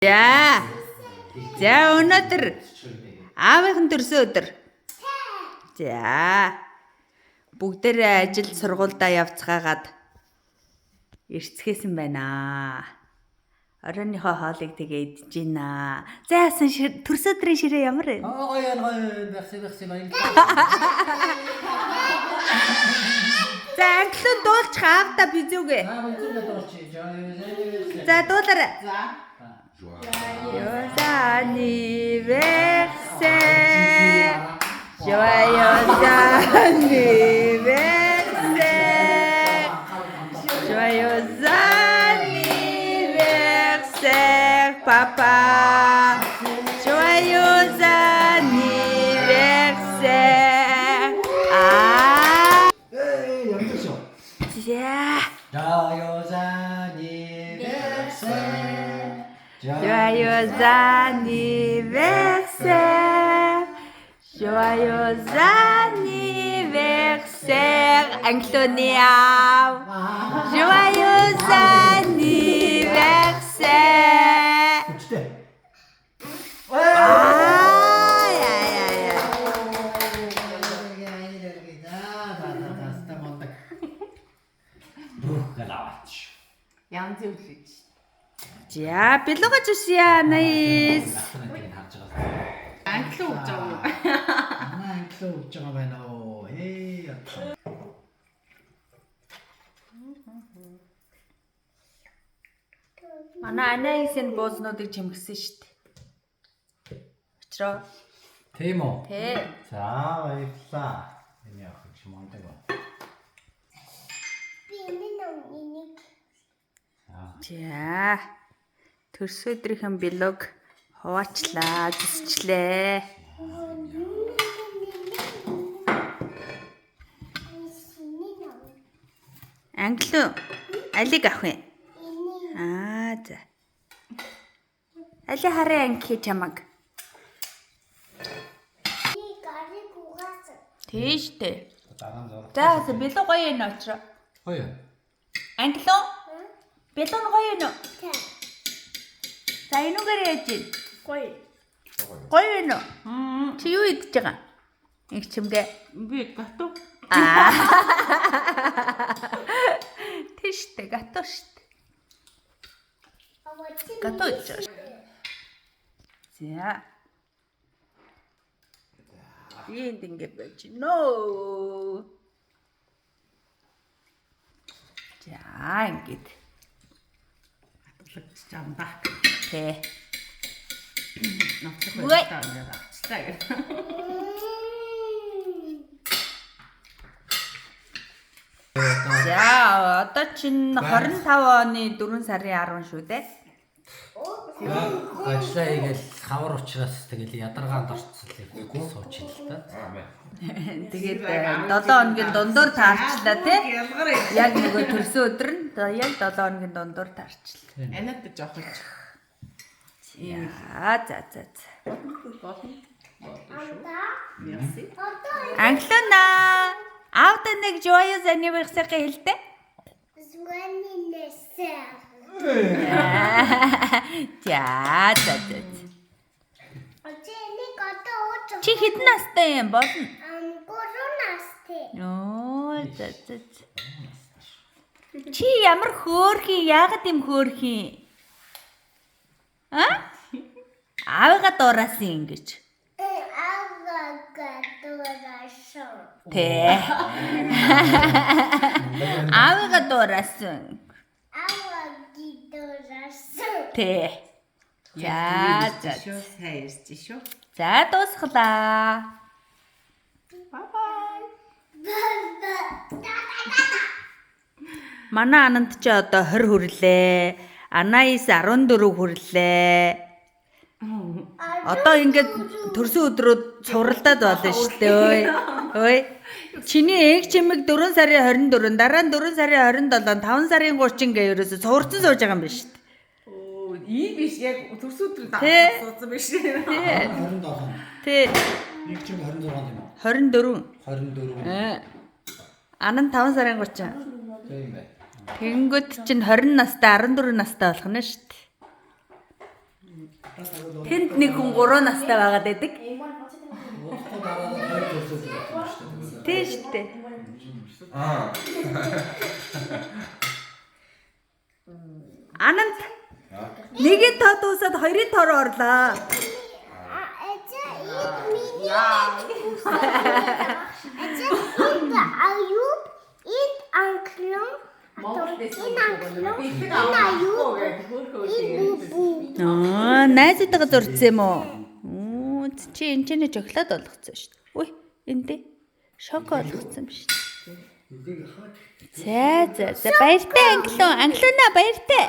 За өнөөдөр аавынхан төрсөн өдөр. За бүгдээрээ ажил сургуульдаа явцгаагаад ирцгээсэн байна. Оройныхоо хоолыг тэгээ идэж байна. За яасан төрсөн өдрийн ширээ ямар вэ? Гоё merci баярлалаа. За англиуд дуулж хаавда би зүгээ. Бүгдээ дуурчи. За дуулаарай. Joyeux anniversaire. Joyeux anniversaire. Joyeux anniversaire, papa. Joyeux anniversaire. 연주쇼. Joyeux anniversaire. Joyeux anniversaire, Antonia. Joyeux anniversaire. Янз үлээж. За, бэлгэж үсье, nice. Англиу гэж байгаа юм. англиу гэж байгаа байна уу? Манай анаисын буузнуудыг чимгсэн штт. Очроо. Тийм үү? Тэ. За, баярлалаа. Энэ яах юм мондаг ба. За. Төрсөн өдрийнхэн блог хуваачлаа, зүсчлээ. Англи алиг авах юм. За. Али хараа анги чамаг. Тийштэй. За, блог гоё юм очроо. Гоё. Англи блог гоё юм. За энүүгээр яаж ийн? Гоё. Гоё юм уу? Чи юу идэж байгаа? Их чимгээ. Би гатуу. Тэштэй гатуу штт. Гатуу идэж байгаа. За. Энд ингэ байж нөө. За ингэж. Атгалж чамда. Тэ. Навчах Ой. байлаа ингээд авчлаа гэх. За одоо чинь 25 оны 4 сарын 10 шүү дээ. Ажлаа хийгээл хавар учраас тэгэл ядаргаанд орцсон сууч ин л та. Тэгээд 7 хоногийн дундуур таарчлаа тий. Яг нөгөө төрсөн өдөр нь яг 7 хоногийн дундуур таарчлаа. Анаад жоох гэж. За. Болно. Merci. Англиуна. Аавда нэг joyeux anniversaire хэлдэг. За. Чи хэдэн настай юм болно? 3 настай. Чи ямар хөөрхий, яагаад юм хөөрхий? Аавыгаа дураасан ингэж. Тэ. Аавыгаа дураасан. Тэ. За. Шүү хайрч шүү. За дуусглаа. Bye. Манай ананд ч одоо 20 хүрлээ. Анаис 14 хүрлээ. Одоо ингээд төрсөн өдрүүд цувралдаад болно шүү дээ. Ой. Чиний эг чимэг 4 сарын 24, дараа нь 4 сарын 27, 5 сарын 30 гээ ерөөсө цуврцсан сууж байгаа юм байна шүү дээ. Ийм биш яг төрсөн өдөр суудсан биш. 27. Тэ. Нэг ч 26 юм уу? 24. 24. Анан 5 сарын 30. Тийм бай. Тэнгөт чинь 20 настай 14 настай болох нь шүү дээ. Тэнд нэг хүн 3 настай байгаад байдаг. Удахгүй дараа нь хоёр төрсөд байгаа шүү дээ. Тийм шүү дээ. Анант нэгэн тоо дуусаад хоёрын тоо руу орлоо. Найзуудаа зурцсан юм уу? Чи энэ ч шоколад болгоцсон шүү дээ. Үй, энэ дээ. Шоко болгоцсон биш. За баяртай англиуна баяртай.